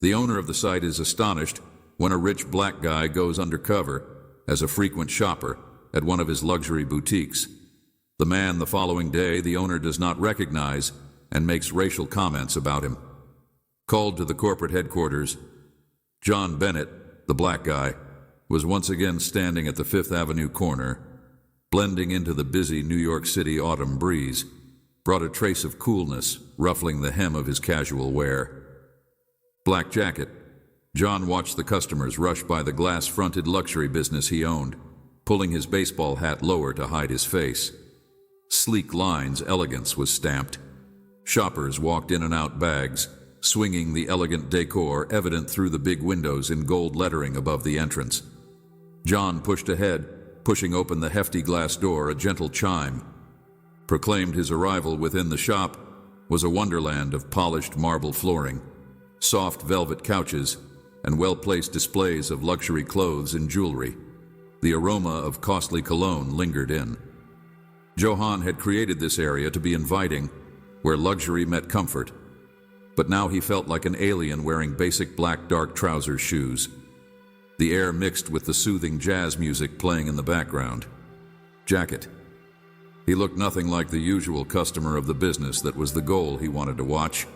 The owner of the site is astonished when a rich black guy goes undercover as a frequent shopper at one of his luxury boutiques. The man the following day the owner does not recognize and makes racial comments about him. Called to the corporate headquarters, John Bennett, the black guy, was once again standing at the Fifth Avenue corner, blending into the busy New York City autumn breeze, brought a trace of coolness ruffling the hem of his casual wear. Black jacket. John watched the customers rush by the glass-fronted luxury business he owned, pulling his baseball hat lower to hide his face. Sleek lines, elegance was stamped. Shoppers walked in and out bags, swinging the elegant decor evident through the big windows in gold lettering above the entrance. John pushed ahead, pushing open the hefty glass door. A gentle chime proclaimed his arrival. Within the shop was a wonderland of polished marble flooring, soft velvet couches, and well-placed displays of luxury clothes and jewelry. The aroma of costly cologne lingered in. Johann had created this area to be inviting, where luxury met comfort. But now he felt like an alien wearing basic black dark trouser shoes. The air mixed with the soothing jazz music playing in the background. Jacket. He looked nothing like the usual customer of the business that was the goal he wanted to watch,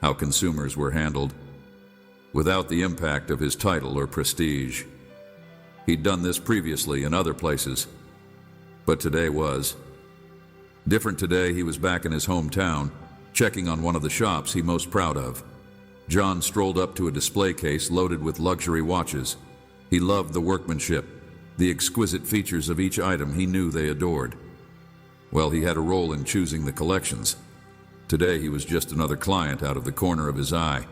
how consumers were handled, without the impact of his title or prestige. He'd done this previously in other places, but today was different. Today he was back in his hometown, checking on one of the shops he most proud of. John strolled up to a display case loaded with luxury watches. He loved the workmanship, the exquisite features of each item he knew they adored. Well, he had a role in choosing the collections. Today he was just another client out of the corner of his eye.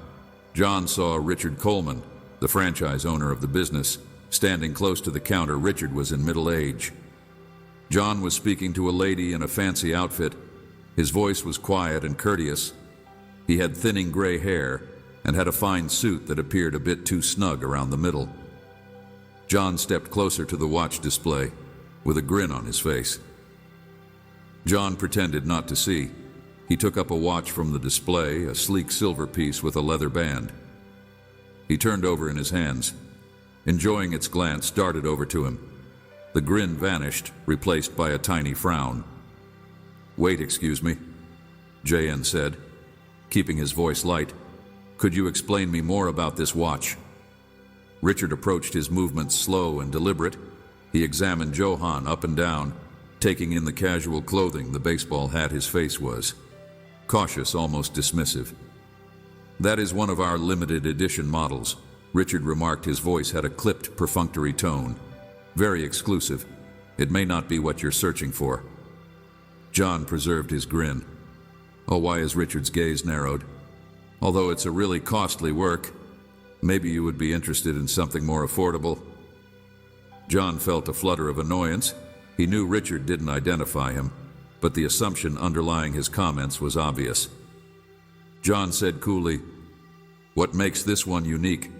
John saw Richard Coleman, the franchise owner of the business, standing close to the counter. Richard was in middle age. John was speaking to a lady in a fancy outfit. His voice was quiet and courteous. He had thinning gray hair and had a fine suit that appeared a bit too snug around the middle. John stepped closer to the watch display with a grin on his face. John pretended not to see. He took up a watch from the display, a sleek silver piece with a leather band. He turned over in his hands. Enjoying its glance, darted over to him. The grin vanished, replaced by a tiny frown. "Wait, excuse me," J.N. said, keeping his voice light. "Could you explain me more about this watch?" Richard approached, his movements slow and deliberate. He examined Johann up and down, taking in the casual clothing, the baseball hat. His face was cautious, almost dismissive. "That is one of our limited edition models," Richard remarked. His voice had a clipped, perfunctory tone. "Very exclusive. It may not be what you're searching for." John preserved his grin. Oh, why is Richard's gaze narrowed? "Although it's a really costly work, maybe you would be interested in something more affordable." John felt a flutter of annoyance. He knew Richard didn't identify him, but the assumption underlying his comments was obvious. John said coolly, "What makes this one unique?"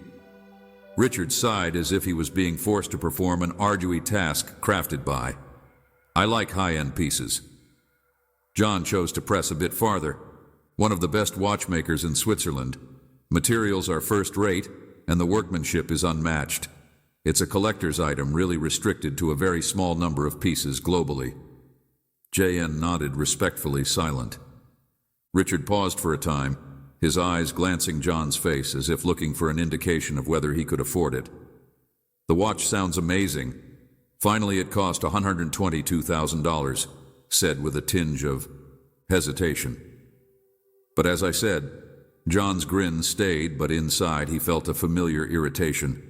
Richard sighed as if he was being forced to perform an arduous task crafted by, "I like high-end pieces." John chose to press a bit farther. "One of the best watchmakers in Switzerland. Materials are first-rate, and the workmanship is unmatched. It's a collector's item, really restricted to a very small number of pieces globally." J.N. nodded, respectfully silent. Richard paused for a time, his eyes glancing John's face as if looking for an indication of whether he could afford it. "The watch sounds amazing. Finally, it cost $122,000, said with a tinge of hesitation. But as I said, John's grin stayed, but inside he felt a familiar irritation.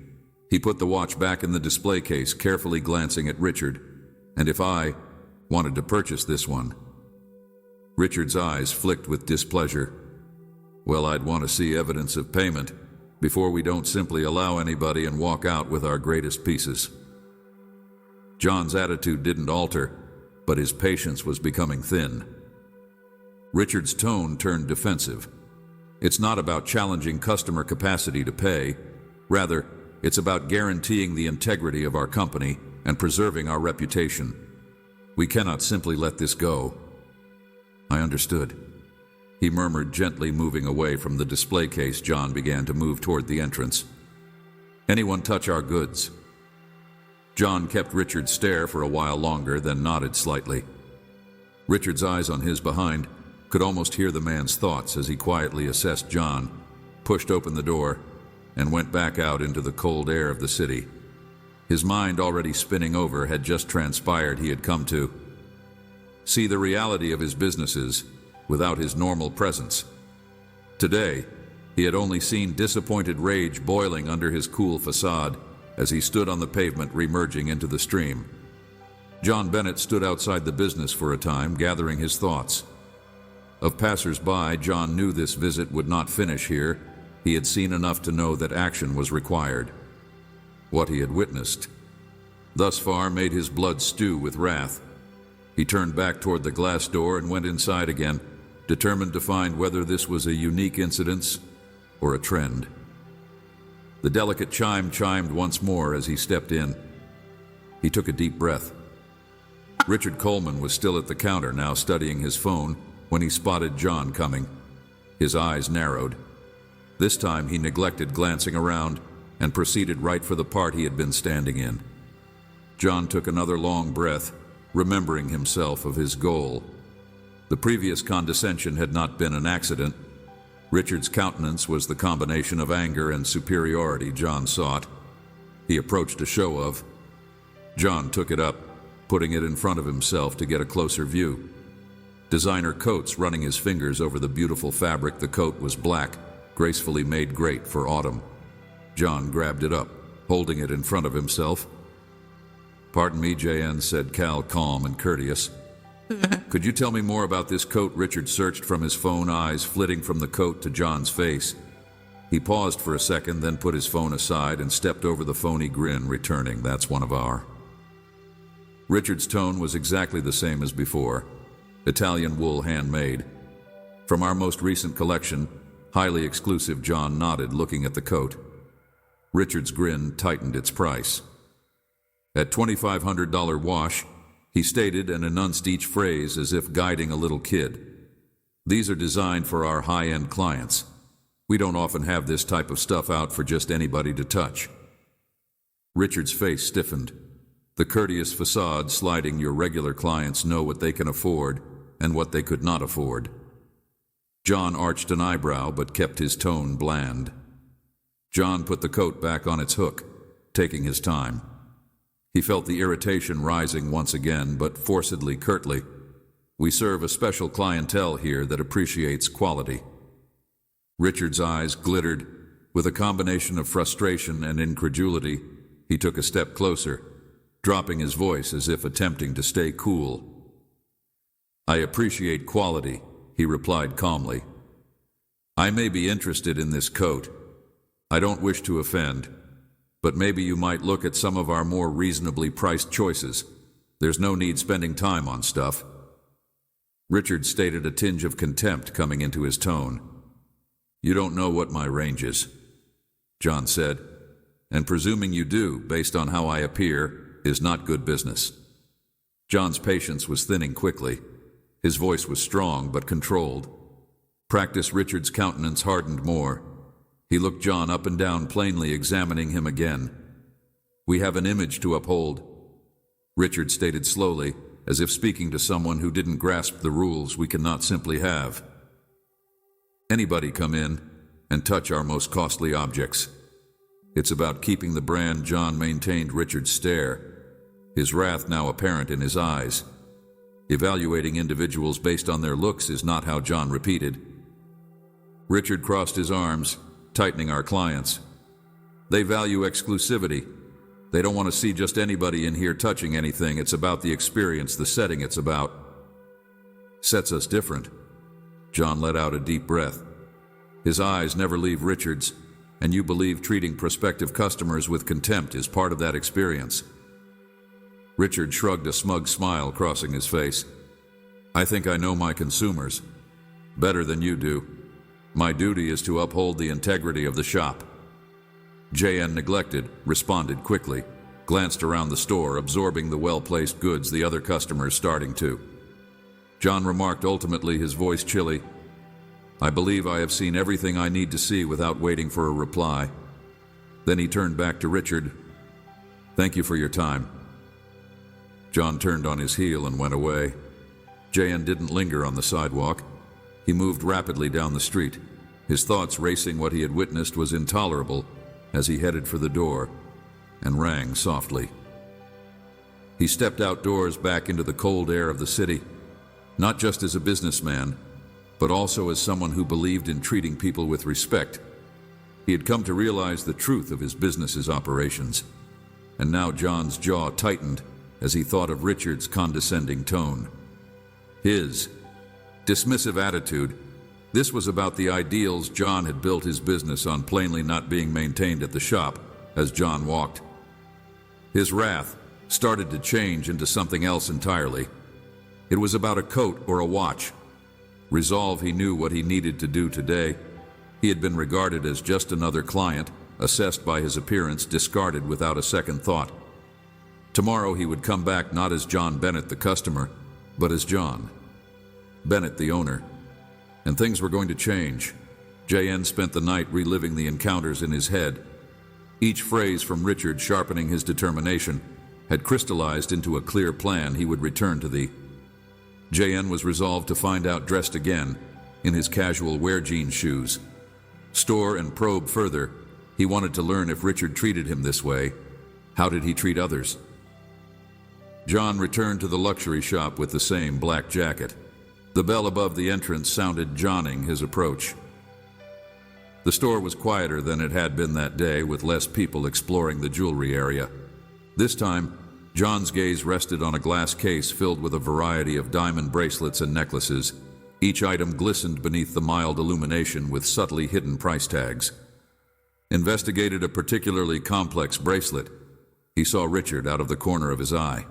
He put the watch back in the display case, carefully glancing at Richard. "And if I wanted to purchase this one?" Richard's eyes flicked with displeasure. "Well, I'd want to see evidence of payment before we don't simply allow anybody and walk out with our greatest pieces." John's attitude didn't alter, but his patience was becoming thin. Richard's tone turned defensive. "It's not about challenging customer capacity to pay. Rather, it's about guaranteeing the integrity of our company and preserving our reputation. We cannot simply let this go." I understood. he murmured, gently moving away from the display case. John began to move toward the entrance. "Anyone touch our goods?" John kept Richard's stare for a while longer, then nodded slightly. Richard's eyes on his behind could almost hear the man's thoughts as he quietly assessed John, pushed open the door, and went back out into the cold air of the city. His mind, already spinning over, had just transpired he had come to see the reality of his businesses without his normal presence. Today, he had only seen disappointed rage boiling under his cool facade as he stood on the pavement, remerging into the stream. John Bennett stood outside the business for a time, gathering his thoughts. Of passers-by, John knew this visit would not finish here. He had seen enough to know that action was required. What he had witnessed thus far made his blood stew with wrath. He turned back toward the glass door and went inside again, determined to find whether this was a unique incident or a trend. The delicate chime chimed once more as he stepped in. He took a deep breath. Richard Coleman was still at the counter now, studying his phone, when he spotted John coming. His eyes narrowed. This time he neglected glancing around and proceeded right for the part he had been standing in. John took another long breath, remembering himself of his goal. The previous condescension had not been an accident. Richard's countenance was the combination of anger and superiority John sought. He approached a show of. John took it up, putting it in front of himself to get a closer view. Designer coats running his fingers over the beautiful fabric. The coat was black, gracefully made great for autumn. John grabbed it up, holding it in front of himself. "Pardon me, JN," said Cal, calm and courteous. "Could you tell me more about this coat?" Richard searched from his phone, eyes flitting from the coat to John's face. He paused for a second, then put his phone aside and stepped over the phony grin, returning, "That's one of our." Richard's tone was exactly the same as before. Italian wool, handmade. "From our most recent collection, highly exclusive." John nodded, looking at the coat. Richard's grin tightened its price. At $2,500 wash, he stated and enunciated each phrase as if guiding a little kid. "These are designed for our high-end clients. We don't often have this type of stuff out for just anybody to touch." Richard's face stiffened. The courteous facade sliding, "Your regular clients know what they can afford and what they could not afford." John arched an eyebrow but kept his tone bland. John put the coat back on its hook, taking his time. He felt the irritation rising once again, but forcedly, curtly. "We serve a special clientele here that appreciates quality." Richard's eyes glittered. With a combination of frustration and incredulity, he took a step closer, dropping his voice as if attempting to stay cool. "I appreciate quality," he replied calmly. "I may be interested in this coat. I don't wish to offend, but maybe you might look at some of our more reasonably priced choices. There's no need spending time on stuff." Richard stated, a tinge of contempt coming into his tone. "You don't know what my range is," John said, "and presuming you do, based on how I appear, is not good business." John's patience was thinning quickly. His voice was strong but controlled. Practice. Richard's countenance hardened more. He looked John up and down, plainly examining him again. "We have an image to uphold," Richard stated slowly, as if speaking to someone who didn't grasp the rules. "We cannot simply have anybody come in and touch our most costly objects. It's about keeping the brand." John maintained Richard's stare, his wrath now apparent in his eyes. "Evaluating individuals based on their looks is not how." John repeated. Richard crossed his arms, tightening. "Our clients, they value exclusivity. They don't want to see just anybody in here touching anything. It's about the experience, the setting. It's about sets us different." John let out a deep breath. His eyes never leave Richard's. "And you believe treating prospective customers with contempt is part of that experience?" Richard shrugged, a smug smile crossing his face. "I think I know my consumers better than you do. My duty is to uphold the integrity of the shop." JN, neglected, responded quickly, glanced around the store, absorbing the well-placed goods, the other customers starting to. John remarked, ultimately his voice chilly, I believe I have seen everything I need to see without waiting for a reply. Then he turned back to Richard. Thank you for your time. John turned on his heel and went away. J.N. didn't linger on the sidewalk. He moved rapidly down the street. His thoughts racing. What he had witnessed was intolerable as he headed for the door and rang softly. He stepped outdoors back into the cold air of the city, not just as a businessman, but also as someone who believed in treating people with respect. He had come to realize the truth of his business's operations, and now John's jaw tightened as he thought of Richard's condescending tone. His dismissive attitude. This was about the ideals John had built his business on plainly not being maintained at the shop as John walked. His wrath started to change into something else entirely. It was about a coat or a watch. Resolve, he knew what he needed to do today. He had been regarded as just another client, assessed by his appearance, discarded without a second thought. Tomorrow he would come back not as John Bennett the customer, but as John Bennett the owner. And things were going to change. J.N. spent the night reliving the encounters in his head. Each phrase from Richard, sharpening his determination, had crystallized into a clear plan. He would return to the J.N. was resolved to find out, dressed again in his casual wear jean shoes. Store and probe further. He wanted to learn if Richard treated him this way. How did he treat others? John returned to the luxury shop with the same black jacket. The bell above the entrance sounded, joining his approach. The store was quieter than it had been that day, with less people exploring the jewelry area. This time, John's gaze rested on a glass case filled with a variety of diamond bracelets and necklaces. Each item glistened beneath the mild illumination with subtly hidden price tags. Investigated a particularly complex bracelet. He saw Richard out of the corner of his eye.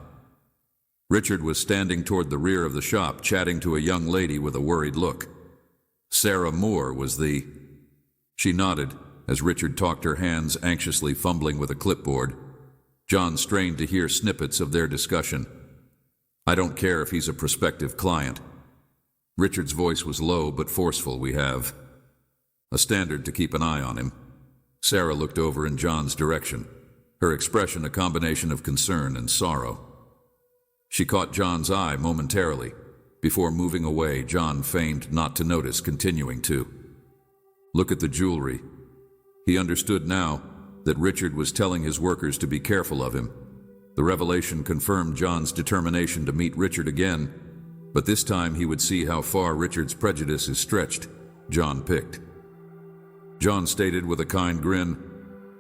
Richard was standing toward the rear of the shop, chatting to a young lady with a worried look. Sarah Moore was the... She nodded as Richard talked, her hands anxiously fumbling with a clipboard. John strained to hear snippets of their discussion. I don't care if he's a prospective client. Richard's voice was low but forceful. We have a standard to keep an eye on him. Sarah looked over in John's direction, her expression a combination of concern and sorrow. She caught John's eye momentarily. Before moving away, John feigned not to notice, continuing to look at the jewelry. He understood now that Richard was telling his workers to be careful of him. The revelation confirmed John's determination to meet Richard again, but this time he would see how far Richard's prejudice is stretched. John picked. John stated with a kind grin,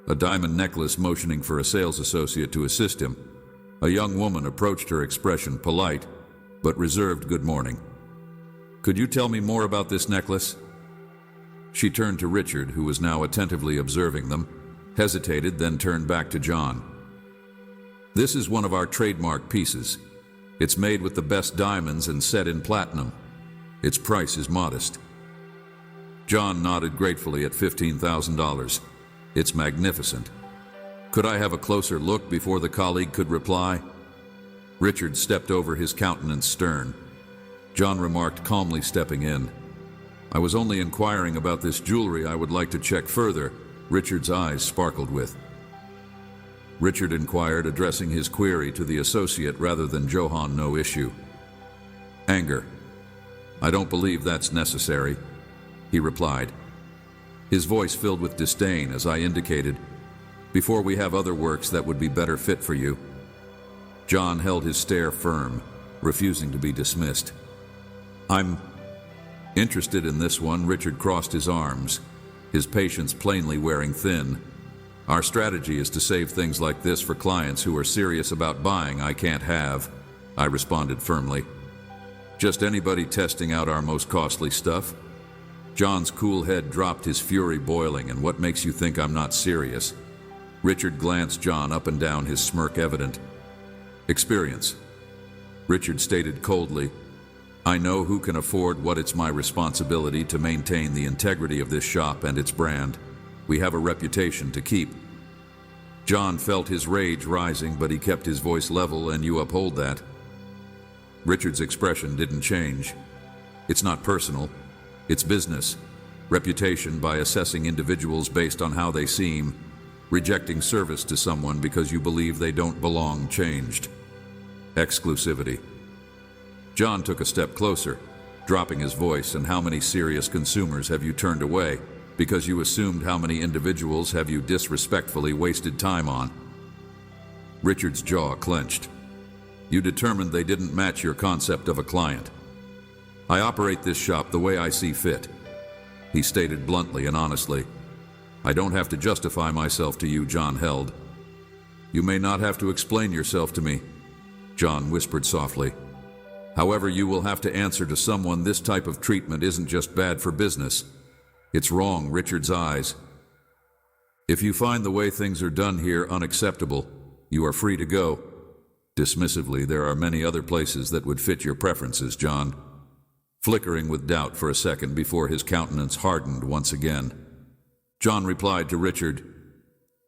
a diamond necklace, motioning for a sales associate to assist him. A young woman approached, her expression polite, but reserved. Good morning. Could you tell me more about this necklace? She turned to Richard, who was now attentively observing them, hesitated, then turned back to John. This is one of our trademark pieces. It's made with the best diamonds and set in platinum. Its price is modest. John nodded gratefully at $15,000. It's magnificent. Could I have a closer look before the colleague could reply? Richard stepped over, his countenance stern. John remarked calmly, stepping in. I was only inquiring about this jewelry. I would like to check further. Richard's eyes sparkled with. Richard inquired, addressing his query to the associate rather than Johann. No issue. Anger. I don't believe that's necessary, he replied. His voice filled with disdain as I indicated, before we have other works that would be better fit for you. John held his stare firm, refusing to be dismissed. I'm interested in this one. Richard crossed his arms, his patience plainly wearing thin. Our strategy is to save things like this for clients who are serious about buying. I can't have, I responded firmly. Just anybody testing out our most costly stuff? John's cool head dropped, his fury boiling. And what makes you think I'm not serious? Richard glanced John up and down, his smirk evident. Experience. Richard stated coldly, I know who can afford what. It's my responsibility to maintain the integrity of this shop and its brand. We have a reputation to keep. John felt his rage rising, but he kept his voice level. And you uphold that? Richard's expression didn't change. It's not personal. It's business. Reputation by assessing individuals based on how they seem. Rejecting service to someone because you believe they don't belong changed. Exclusivity. John took a step closer, dropping his voice. And how many serious consumers have you turned away because you assumed how many individuals have you disrespectfully wasted time on? Richard's jaw clenched. You determined they didn't match your concept of a client. I operate this shop the way I see fit. He stated bluntly and honestly. I don't have to justify myself to you, John held. You may not have to explain yourself to me, John whispered softly. However, you will have to answer to someone. This type of treatment isn't just bad for business. It's wrong, Richard's eyes. If you find the way things are done here unacceptable, you are free to go. Dismissively, there are many other places that would fit your preferences, John. Flickering with doubt for a second before his countenance hardened once again. John replied to Richard,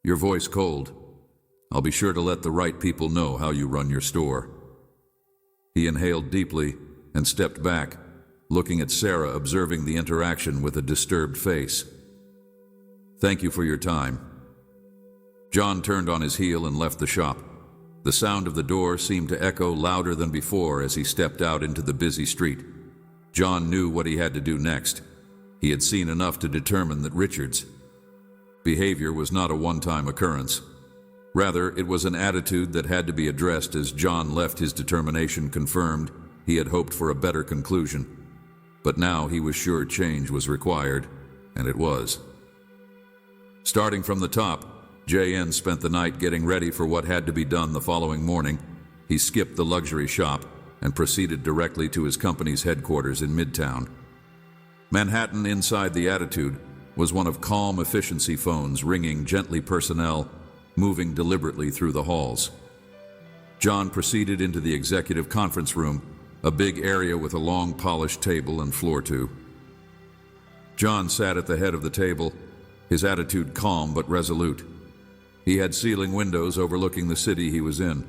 your voice cold. I'll be sure to let the right people know how you run your store. He inhaled deeply and stepped back, looking at Sarah, observing the interaction with a disturbed face. Thank you for your time. John turned on his heel and left the shop. The sound of the door seemed to echo louder than before as he stepped out into the busy street. John knew what he had to do next. He had seen enough to determine that Richard's behavior was not a one-time occurrence. Rather, it was an attitude that had to be addressed. As John left, his determination confirmed. He had hoped for a better conclusion. But now he was sure change was required, and it was. Starting from the top, J.N. spent the night getting ready for what had to be done the following morning. He skipped the luxury shop and proceeded directly to his company's headquarters in Midtown. Manhattan, inside the Attitude, was one of calm efficiency phones ringing gently, personnel moving deliberately through the halls. John proceeded into the executive conference room, a big area with a long polished table and floor to. John sat at the head of the table, his attitude calm but resolute. He had ceiling windows overlooking the city he was in.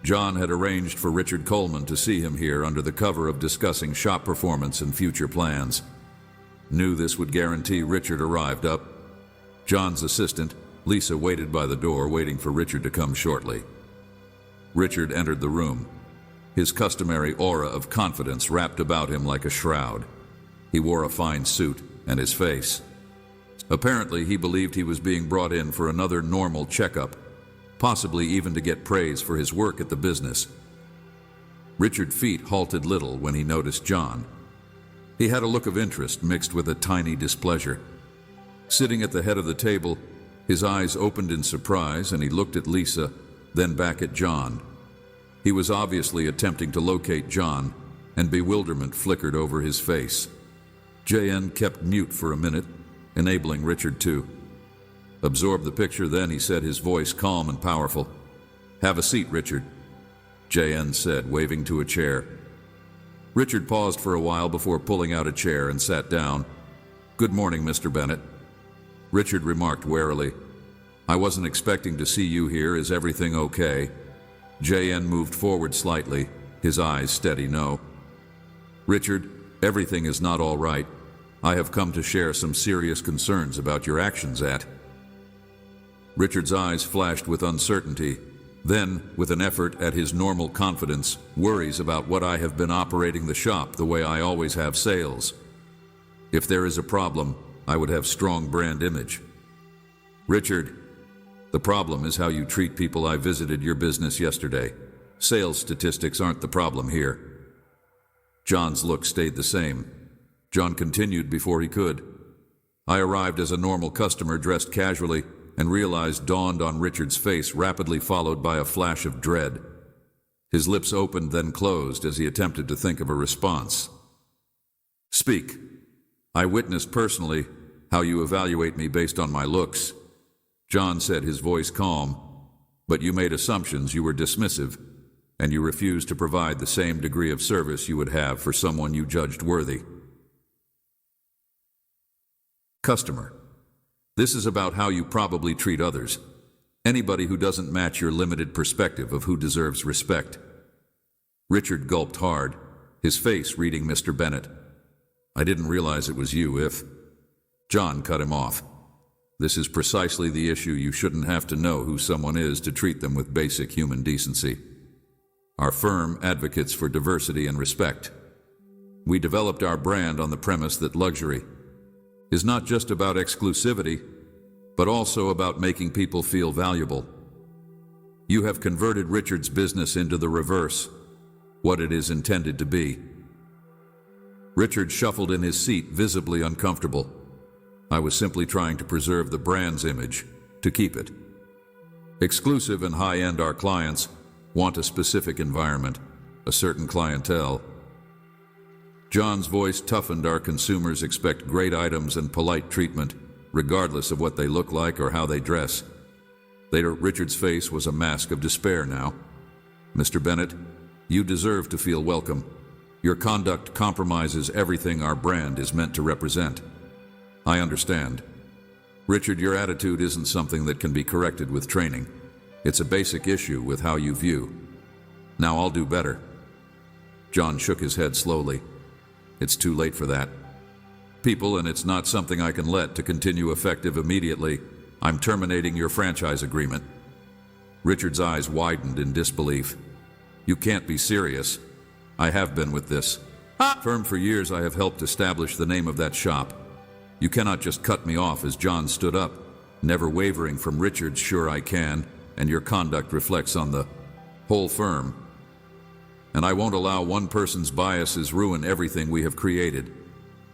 John had arranged for Richard Coleman to see him here under the cover of discussing shop performance and future plans. Knew this would guarantee Richard arrived up. John's assistant, Lisa, waited by the door, waiting for Richard to come shortly. Richard entered the room, his customary aura of confidence wrapped about him like a shroud. He wore a fine suit, and his face. Apparently, he believed he was being brought in for another normal checkup, possibly even to get praise for his work at the business. Richard's feet halted little when he noticed John. He had a look of interest mixed with a tiny displeasure. Sitting at the head of the table, his eyes opened in surprise, and he looked at Lisa, then back at John. He was obviously attempting to locate John, and bewilderment flickered over his face. J.N. kept mute for a minute, enabling Richard to absorb the picture. Then he said, his voice calm and powerful, "Have a seat, Richard," J.N. said, waving to a chair. Richard paused for a while before pulling out a chair and sat down. "Good morning, Mr. Bennett," Richard remarked warily. "I wasn't expecting to see you here. Is everything okay?" J.N. moved forward slightly, his eyes steady. "No." "Richard, everything is not all right. I have come to share some serious concerns about your actions at..." Richard's eyes flashed with uncertainty. Then, with an effort at his normal confidence, "Worries about what I have been operating the shop the way I always have sales. If there is a problem, I would have strong brand image." "Richard, the problem is how you treat people. I visited your business yesterday. Sales statistics aren't the problem here." John's look stayed the same. John continued before he could. "I arrived as a normal customer dressed casually, and realized dawned on Richard's face, rapidly followed by a flash of dread. His lips opened, then closed as he attempted to think of a response. "Speak. I witnessed personally how you evaluate me based on my looks," John said, his voice calm. "But you made assumptions. You were dismissive, and you refused to provide the same degree of service you would have for someone you judged worthy." Customer. This is about how you probably treat others. Anybody who doesn't match your limited perspective of who deserves respect. Richard gulped hard, his face reading Mr. Bennett. I didn't realize it was you if... John cut him off. This is precisely the issue. You shouldn't have to know who someone is to treat them with basic human decency. Our firm advocates for diversity and respect. We developed our brand on the premise that luxury is not just about exclusivity, but also about making people feel valuable. You have converted Richard's business into the reverse, what it is intended to be. Richard shuffled in his seat, visibly uncomfortable. I was simply trying to preserve the brand's image, to keep it exclusive and high-end. Our clients want a specific environment, a certain clientele. John's voice toughened. Our consumers expect great items and polite treatment, regardless of what they look like or how they dress. Richard's face was a mask of despair now. Mr. Bennett, you deserve to feel welcome. Your conduct compromises everything our brand is meant to represent. I understand. Richard, your attitude isn't something that can be corrected with training. It's a basic issue with how you view. Now I'll do better. John shook his head slowly. It's too late for that. People, and it's not something I can let to continue effective immediately. I'm terminating your franchise agreement. Richard's eyes widened in disbelief. You can't be serious. I have been with this firm for years. I have helped establish the name of that shop. You cannot just cut me off. As John stood up, never wavering from Richard's "Sure I can," and your conduct reflects on the whole firm. And I won't allow one person's biases ruin everything we have created.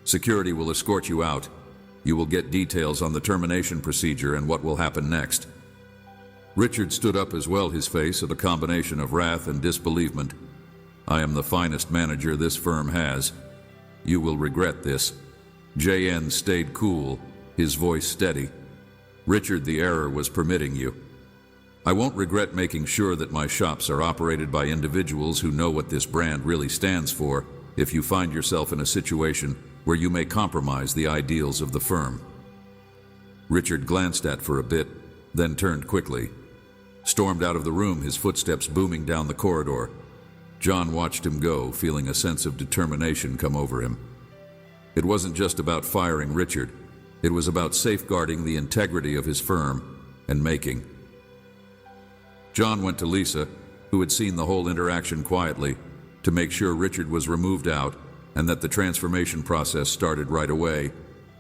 Security will escort you out. You will get details on the termination procedure and what will happen next. Richard stood up as well, his face a combination of wrath and disbelievement. I am the finest manager this firm has. You will regret this. JN stayed cool, his voice steady. Richard, the error was permitting you. I won't regret making sure that my shops are operated by individuals who know what this brand really stands for if you find yourself in a situation where you may compromise the ideals of the firm. Richard glanced at for a bit, then turned quickly, stormed out of the room, his footsteps booming down the corridor. John watched him go, feeling a sense of determination come over him. It wasn't just about firing Richard. It was about safeguarding the integrity of his firm and making. John went to Lisa, who had seen the whole interaction quietly, to make sure Richard was removed out and that the transformation process started right away,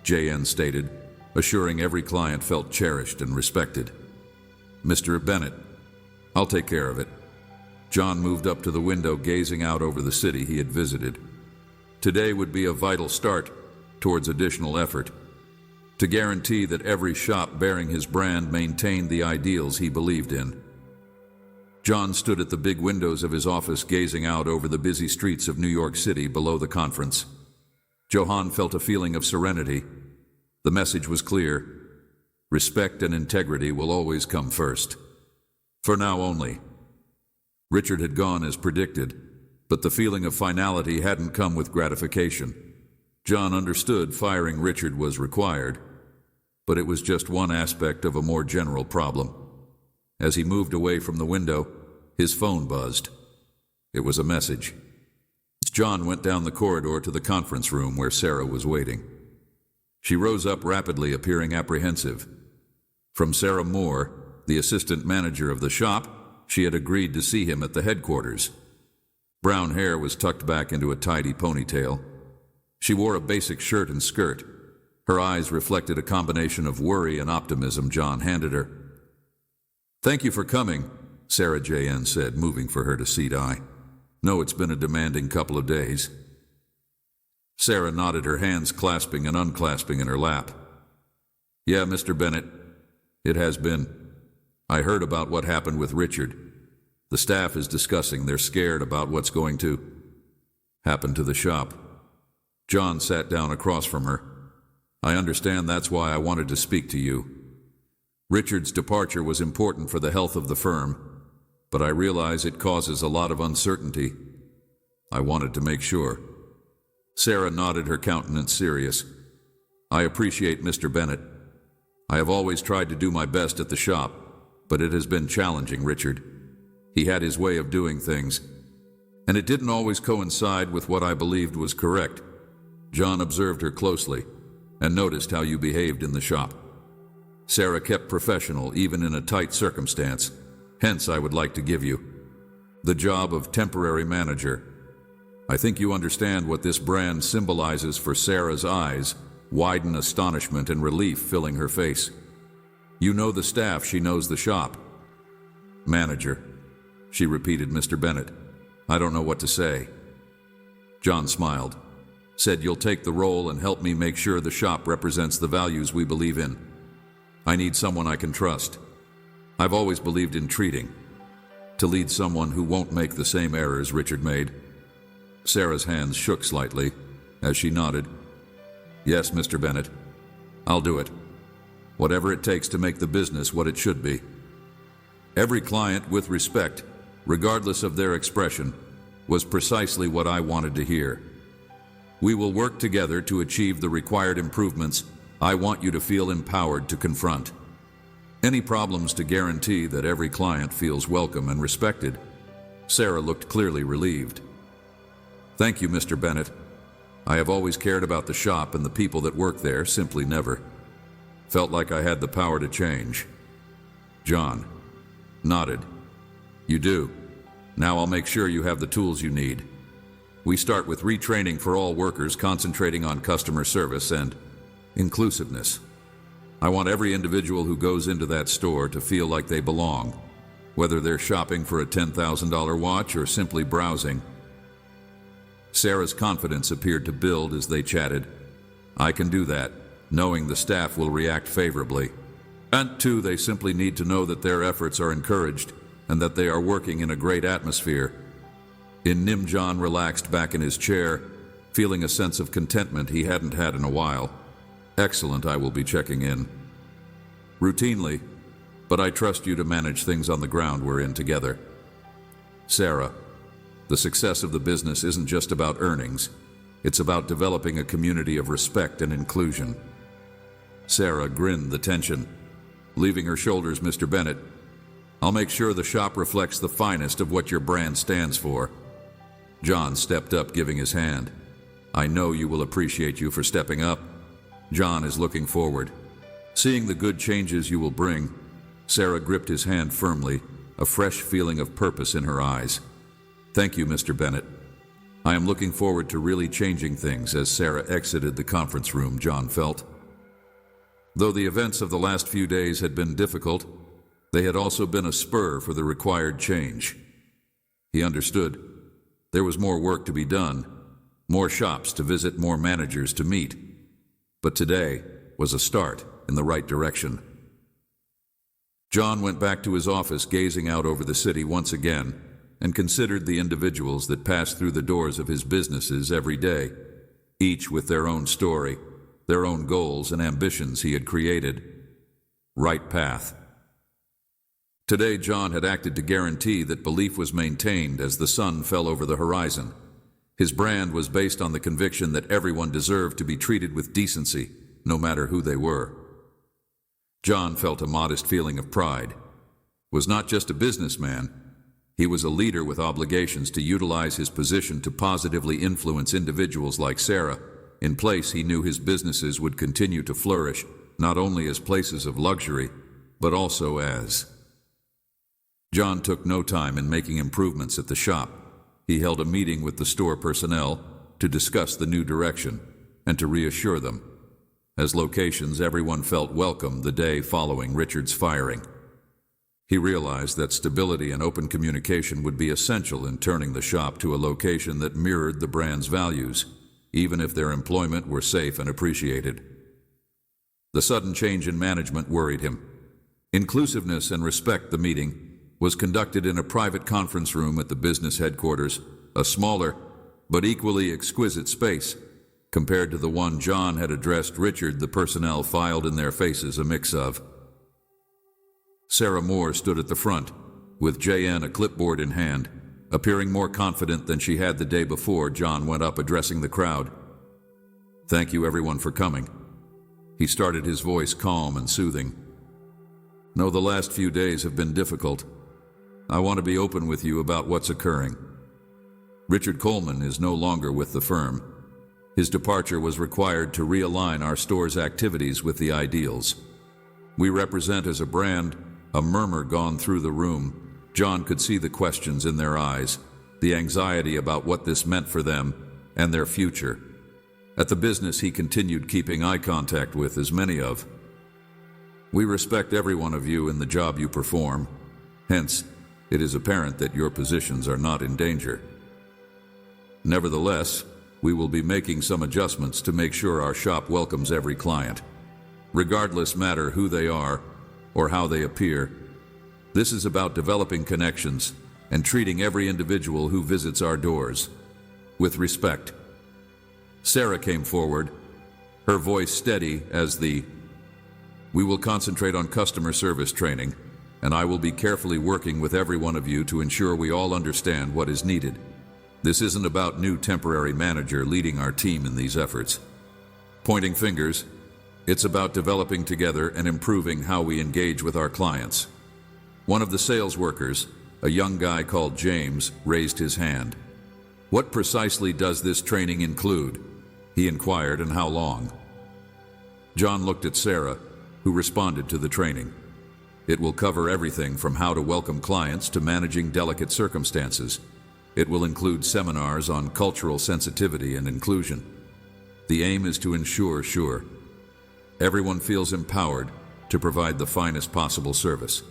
JN stated, assuring every client felt cherished and respected. Mr. Bennett, I'll take care of it. John moved up to the window, gazing out over the city he had visited. Today would be a vital start towards additional effort to guarantee that every shop bearing his brand maintained the ideals he believed in. John stood at the big windows of his office, gazing out over the busy streets of New York City below the conference. Johann felt a feeling of serenity. The message was clear. Respect and integrity will always come first. For now only. Richard had gone as predicted, but the feeling of finality hadn't come with gratification. John understood firing Richard was required, but it was just one aspect of a more general problem. As he moved away from the window, his phone buzzed. It was a message. John went down the corridor to the conference room where Sarah was waiting. She rose up rapidly, appearing apprehensive. From Sarah Moore, the assistant manager of the shop, she had agreed to see him at the headquarters. Brown hair was tucked back into a tidy ponytail. She wore a basic shirt and skirt. Her eyes reflected a combination of worry and optimism. John handed her. "Thank you for coming," Sarah JN said, moving for her to seat I. "No, it's been a demanding couple of days." Sarah nodded, her hands clasping and unclasping in her lap. "Yeah, Mr. Bennett, it has been. I heard about what happened with Richard. The staff is discussing. They're scared about what's going to happen to the shop." John sat down across from her. "I understand. That's why I wanted to speak to you. Richard's departure was important for the health of the firm, but I realize it causes a lot of uncertainty. I wanted to make sure." Sarah nodded, her countenance serious. "I appreciate Mr. Bennett. I have always tried to do my best at the shop, but it has been challenging, Richard. He had his way of doing things, and it didn't always coincide with what I believed was correct. John observed her closely and noticed how you behaved in the shop. Sarah kept professional even in a tight circumstance, hence I would like to give you the job of temporary manager. I think you understand what this brand symbolizes for Sarah's eyes, widen astonishment and relief filling her face. You know the staff, she knows the shop. Manager, she repeated, Mr. Bennett. I don't know what to say. John smiled, said you'll take the role and help me make sure the shop represents the values we believe in. I need someone I can trust. I've always believed in treating, to lead someone who won't make the same errors Richard made. Sarah's hands shook slightly as she nodded. Yes, Mr. Bennett, I'll do it. Whatever it takes to make the business what it should be. Every client with respect, regardless of their expression, was precisely what I wanted to hear. We will work together to achieve the required improvements I want you to feel empowered to confront. Any problems to guarantee that every client feels welcome and respected. Sarah looked clearly relieved. Thank you, Mr. Bennett. I have always cared about the shop and the people that work there, simply never felt like I had the power to change. John nodded. You do. Now I'll make sure you have the tools you need. We start with retraining for all workers, concentrating on customer service and inclusiveness. I want every individual who goes into that store to feel like they belong, whether they're shopping for a $10,000 watch or simply browsing. Sarah's confidence appeared to build as they chatted. I can do that, knowing the staff will react favorably. And two, they simply need to know that their efforts are encouraged and that they are working in a great atmosphere. In Nim, John relaxed back in his chair, feeling a sense of contentment he hadn't had in a while. Excellent, I will be checking in routinely, but I trust you to manage things on the ground we're in together. Sarah, the success of the business isn't just about earnings. It's about developing a community of respect and inclusion. Sarah grinned the tension, leaving her shoulders. Mr. Bennett, I'll make sure the shop reflects the finest of what your brand stands for. John stepped up, giving his hand. I know you will appreciate you for stepping up. John is looking forward, seeing the good changes you will bring. Sarah gripped his hand firmly, a fresh feeling of purpose in her eyes. Thank you, Mr. Bennett. I am looking forward to really changing things. As Sarah exited the conference room, John felt. Though the events of the last few days had been difficult, they had also been a spur for the required change. He understood. There was more work to be done, more shops to visit, more managers to meet. But today was a start in the right direction. John went back to his office, gazing out over the city once again, and considered the individuals that passed through the doors of his businesses every day, each with their own story, their own goals and ambitions he had created. Right path. Today, John had acted to guarantee that belief was maintained as the sun fell over the horizon. His brand was based on the conviction that everyone deserved to be treated with decency, no matter who they were. John felt a modest feeling of pride. Was not just a businessman, he was a leader with obligations to utilize his position to positively influence individuals like Sarah. In place, he knew his businesses would continue to flourish, not only as places of luxury, but also as... John took no time in making improvements at the shop. He held a meeting with the store personnel to discuss the new direction and to reassure them. As locations, everyone felt welcome the day following Richard's firing. He realized that stability and open communication would be essential in turning the shop to a location that mirrored the brand's values, even if their employment were safe and appreciated. The sudden change in management worried him. Inclusiveness and respect. The meeting was conducted in a private conference room at the business headquarters, a smaller but equally exquisite space. Compared to the one John had addressed Richard, the personnel filed in their faces a mix of. Sarah Moore stood at the front, with JN a clipboard in hand, appearing more confident than she had the day before. John went up, addressing the crowd. Thank you everyone for coming. He started, his voice calm and soothing. No, the last few days have been difficult. I want to be open with you about what's occurring. Richard Coleman is no longer with the firm. His departure was required to realign our store's activities with the ideals we represent as a brand. A murmur gone through the room. John could see the questions in their eyes, the anxiety about what this meant for them and their future. At the business he continued keeping eye contact with as many of. We respect every one of you in the job you perform. Hence, it is apparent that your positions are not in danger. Nevertheless, we will be making some adjustments to make sure our shop welcomes every client, regardless matter who they are or how they appear. This is about developing connections and treating every individual who visits our doors with respect. Sarah came forward, her voice steady as we will concentrate on customer service training, and I will be carefully working with every one of you to ensure we all understand what is needed. This isn't about new temporary manager leading our team in these efforts. Pointing fingers, it's about developing together and improving how we engage with our clients. One of the sales workers, a young guy called James, raised his hand. What precisely does this training include? He inquired, and how long? John looked at Sarah, who responded to the training. It will cover everything from how to welcome clients to managing delicate circumstances. It will include seminars on cultural sensitivity and inclusion. The aim is to ensure everyone feels empowered to provide the finest possible service.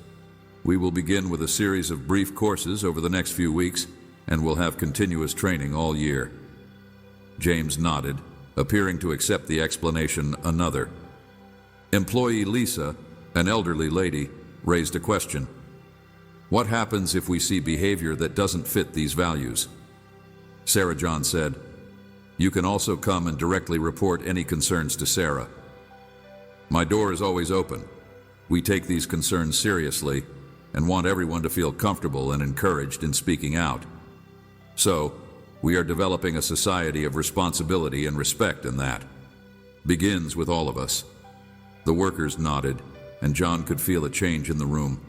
We will begin with a series of brief courses over the next few weeks, and will have continuous training all year. James nodded, appearing to accept the explanation. Another employee, Lisa, an elderly lady, raised a question. What happens if we see behavior that doesn't fit these values? Sarah John said, you can also come and directly report any concerns to Sarah. My door is always open. We take these concerns seriously and want everyone to feel comfortable and encouraged in speaking out. So, we are developing a society of responsibility and respect, and that begins with all of us. The workers nodded, and John could feel a change in the room.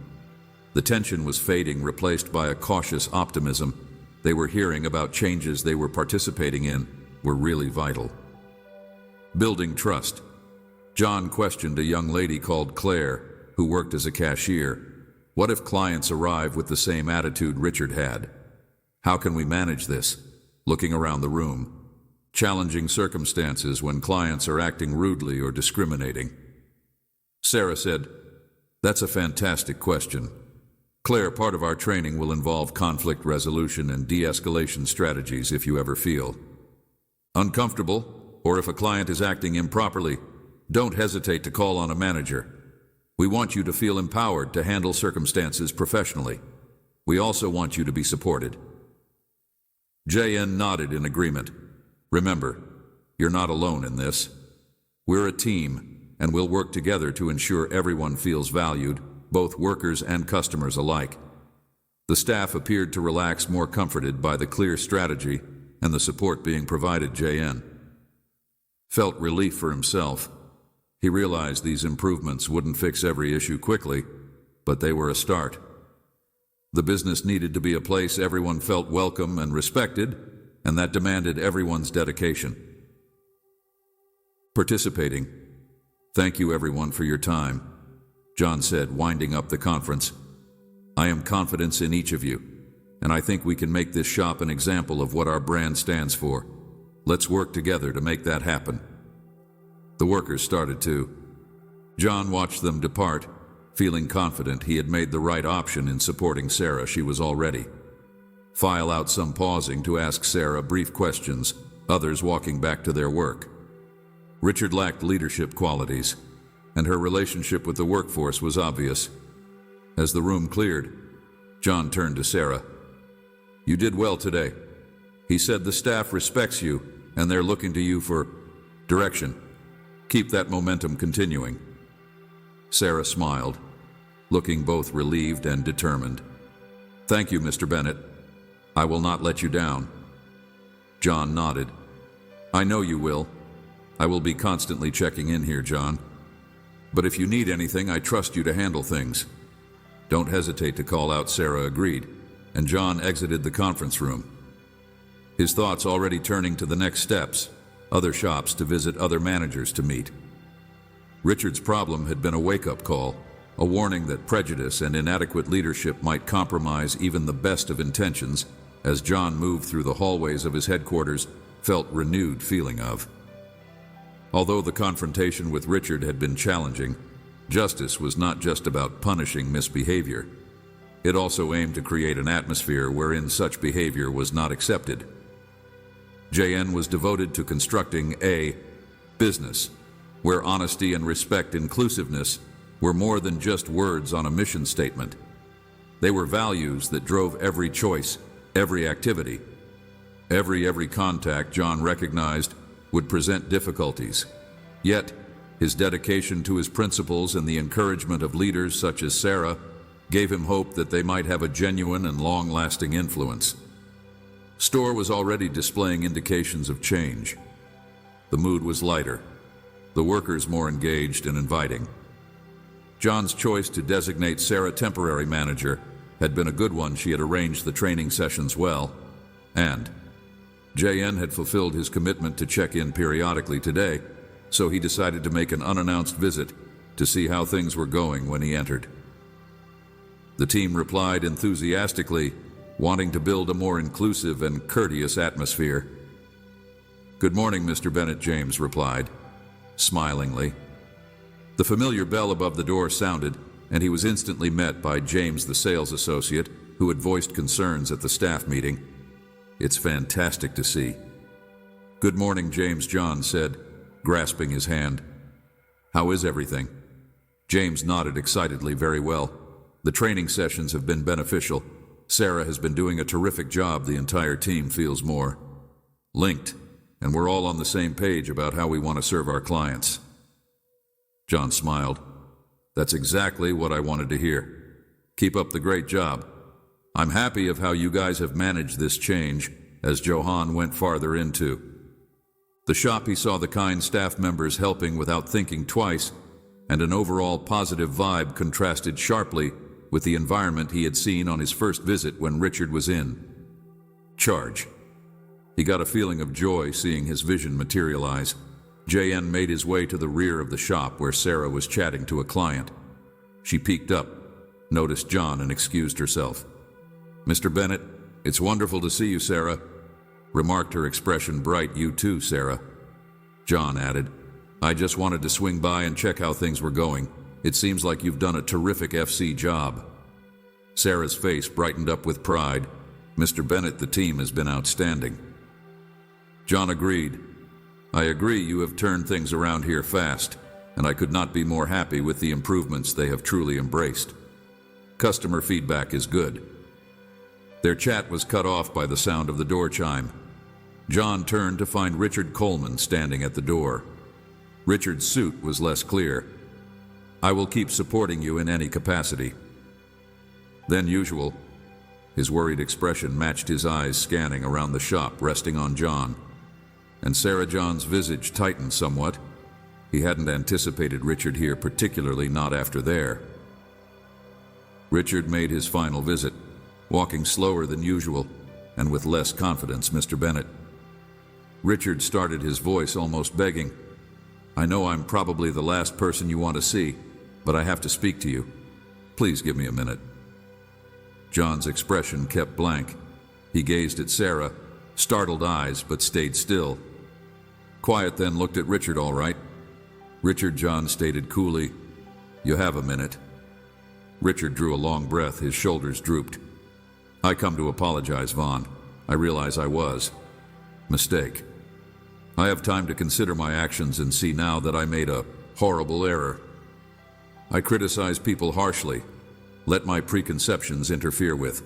The tension was fading, replaced by a cautious optimism. They were hearing about changes they were participating in were really vital. Building trust. John questioned a young lady called Claire, who worked as a cashier. What if clients arrive with the same attitude Richard had? How can we manage this? Looking around the room. Challenging circumstances when clients are acting rudely or discriminating. Sarah said, that's a fantastic question. Claire, part of our training will involve conflict resolution and de-escalation strategies if you ever feel uncomfortable, or if a client is acting improperly, don't hesitate to call on a manager. We want you to feel empowered to handle circumstances professionally. We also want you to be supported. JN nodded in agreement. Remember, you're not alone in this. We're a team, and we'll work together to ensure everyone feels valued, both workers and customers alike. The staff appeared to relax, more comforted by the clear strategy and the support being provided. JN felt relief for himself. He realized these improvements wouldn't fix every issue quickly, but they were a start. The business needed to be a place everyone felt welcome and respected, and that demanded everyone's dedication. Participating. Thank you everyone for your time, John said, winding up the conference. I am confident in each of you, and I think we can make this shop an example of what our brand stands for. Let's work together to make that happen. The workers started to. John watched them depart, feeling confident he had made the right option in supporting Sarah. She was already. File out, some pausing to ask Sarah brief questions, others walking back to their work. Richard lacked leadership qualities, and her relationship with the workforce was obvious. As the room cleared, John turned to Sarah. You did well today. He said the staff respects you, and they're looking to you for direction. Keep that momentum continuing. Sarah smiled, looking both relieved and determined. Thank you, Mr. Bennett. I will not let you down. John nodded. I know you will. I will be constantly checking in here, John. But if you need anything, I trust you to handle things. Don't hesitate to call out. Sarah agreed, and John exited the conference room, his thoughts already turning to the next steps. other shops to visit, other managers to meet. Richard's problem had been a wake-up call, a warning that prejudice and inadequate leadership might compromise even the best of intentions. As John moved through the hallways of his headquarters, felt renewed feeling of. Although the confrontation with Richard had been challenging, justice was not just about punishing misbehavior. It also aimed to create an atmosphere wherein such behavior was not accepted. JN was devoted to constructing a business where honesty and respect, inclusiveness, were more than just words on a mission statement. They were values that drove every choice, every activity. Every contact John recognized would present difficulties. Yet, his dedication to his principles and the encouragement of leaders such as Sarah gave him hope that they might have a genuine and long-lasting influence. Store was already displaying indications of change. The mood was lighter, the workers more engaged and inviting. John's choice to designate Sarah temporary manager had been a good one. She had arranged the training sessions well, and JN had fulfilled his commitment to check in periodically today, so he decided to make an unannounced visit to see how things were going when he entered. The team replied enthusiastically, wanting to build a more inclusive and courteous atmosphere. "Good morning, Mr. Bennett," James replied, smilingly. The familiar bell above the door sounded, and he was instantly met by James, the sales associate, who had voiced concerns at the staff meeting. "It's fantastic to see." "Good morning, James," John said, grasping his hand. "How is everything?" James nodded excitedly. "Very well. The training sessions have been beneficial. Sarah has been doing a terrific job. The entire team feels more linked, and we're all on the same page about how we want to serve our clients." John smiled. "That's exactly what I wanted to hear. Keep up the great job. I'm happy of how you guys have managed this change," as Johan went farther into the shop. He saw the kind staff members helping without thinking twice, and an overall positive vibe contrasted sharply with the environment he had seen on his first visit when Richard was in charge. He got a feeling of joy seeing his vision materialize. JN made his way to the rear of the shop where Sarah was chatting to a client. She peeked up, noticed John, and excused herself. "Mr. Bennett, it's wonderful to see you, Sarah," remarked, her expression bright. "You too, Sarah." John added, "I just wanted to swing by and check how things were going. It seems like you've done a terrific FC job." Sarah's face brightened up with pride. "Mr. Bennett, the team has been outstanding." John agreed. "I agree, you have turned things around here fast, and I could not be more happy with the improvements they have truly embraced. Customer feedback is good." Their chat was cut off by the sound of the door chime. John turned to find Richard Coleman standing at the door. Richard's suit was less clear. "I will keep supporting you in any capacity." Than usual, his worried expression matched his eyes scanning around the shop, resting on John. And Sarah John's visage tightened somewhat. He hadn't anticipated Richard here, particularly not after there. Richard made his final visit, walking slower than usual, and with less confidence. "Mr. Bennett." Richard started, his voice almost begging. "I know I'm probably the last person you want to see, but I have to speak to you. Please give me a minute." John's expression kept blank. He gazed at Sarah, startled eyes, but stayed still. Quiet, then looked at Richard. "All right." "Richard," John stated coolly. "You have a minute." Richard drew a long breath, his shoulders drooped. "I come to apologize, Vaughn. I realize I was mistake. I have time to consider my actions and see now that I made a horrible error. I criticize people harshly, let my preconceptions interfere with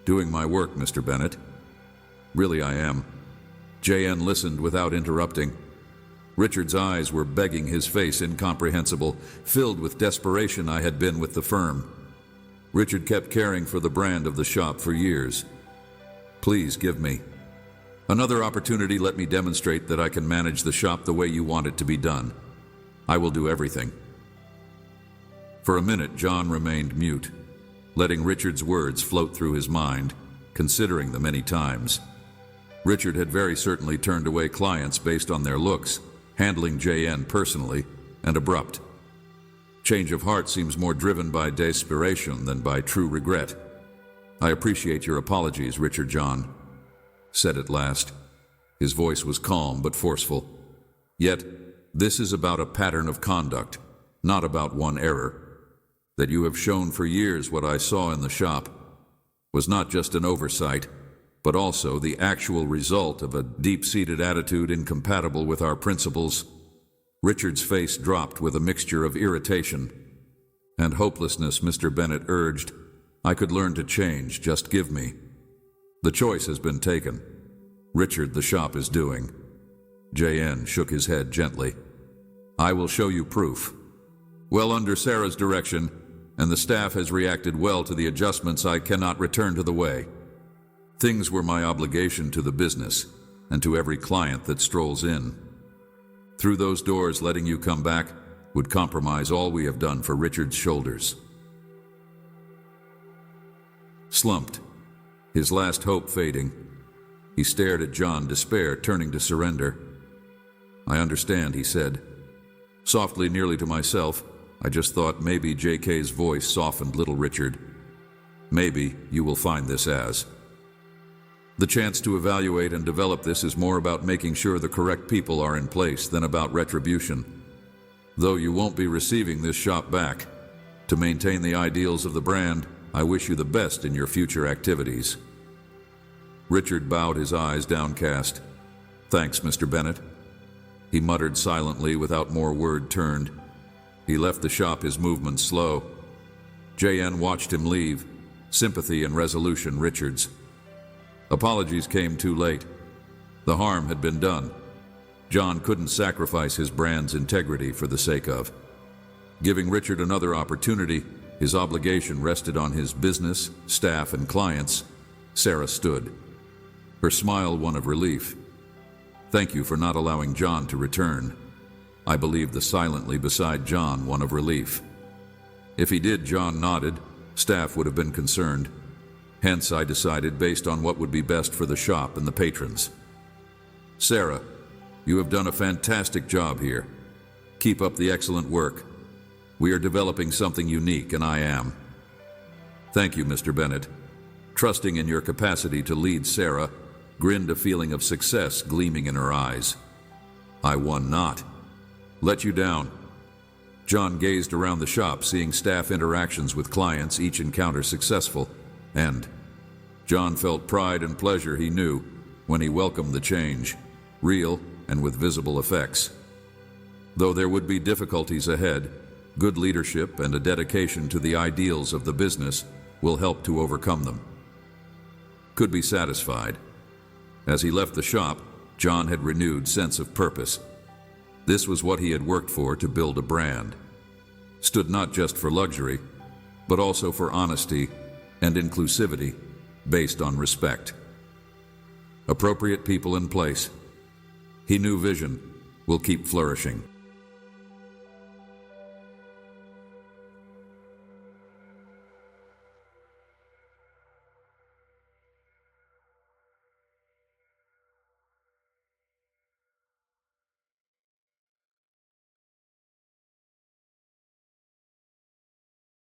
doing my work, Mr. Bennett. Really, I am." JN listened without interrupting. Richard's eyes were begging, his face incomprehensible, filled with desperation. "I had been with the firm. Richard kept caring for the brand of the shop for years. Please give me another opportunity. Let me demonstrate that I can manage the shop the way you want it to be done. I will do everything." For a minute, John remained mute, letting Richard's words float through his mind, considering them many times. Richard had very certainly turned away clients based on their looks, handling JN personally and abrupt. Change of heart seems more driven by desperation than by true regret. I appreciate your apologies, Richard John said at last. His voice was calm but forceful. Yet, this is about a pattern of conduct, not about one error. That you have shown for years what I saw in the shop was not just an oversight, but also the actual result of a deep-seated attitude incompatible with our principles. Richard's face dropped with a mixture of irritation and hopelessness. Mr. Bennett urged, I could learn to change, just give me. The choice has been taken. Richard, the shop is doing. JN shook his head gently. I will show you proof. Well, under Sarah's direction, and the staff has reacted well to the adjustments, I cannot return to the way. Things were my obligation to the business and to every client that strolls in. Through those doors, letting you come back would compromise all we have done for Richard's shoulders. Slumped, his last hope fading, he stared at John, despair turning to surrender. I understand, he said. Softly, nearly to myself, I just thought maybe JK's voice softened little Richard. Maybe you will find this as. The chance to evaluate and develop this is more about making sure the correct people are in place than about retribution. Though you won't be receiving this shop back, to maintain the ideals of the brand, I wish you the best in your future activities. Richard bowed, his eyes downcast. Thanks, Mr. Bennett. He muttered silently without more word turned. He left the shop, his movements slow. JN watched him leave, sympathy and resolution Richard's. Apologies came too late. The harm had been done. John couldn't sacrifice his brand's integrity for the sake of. Giving Richard another opportunity, his obligation rested on his business, staff, and clients. Sarah stood, her smile one of relief. Thank you for not allowing John to return. I believed the silently beside John one of relief. If he did, John nodded. Staff would have been concerned. Hence, I decided based on what would be best for the shop and the patrons. Sarah, you have done a fantastic job here. Keep up the excellent work. We are developing something unique, and I am. Thank you, Mr. Bennett. Trusting in your capacity to lead, Sarah grinned, a feeling of success gleaming in her eyes. I won not. Let you down. John gazed around the shop, seeing staff interactions with clients, each encounter successful, and John felt pride and pleasure he knew when he welcomed the change, real and with visible effects. Though there would be difficulties ahead, good leadership and a dedication to the ideals of the business will help to overcome them. Could be satisfied. As he left the shop, John had renewed sense of purpose. This was what he had worked for to build a brand. Stood not just for luxury, but also for honesty and inclusivity based on respect. Appropriate people in place. He knew vision will keep flourishing.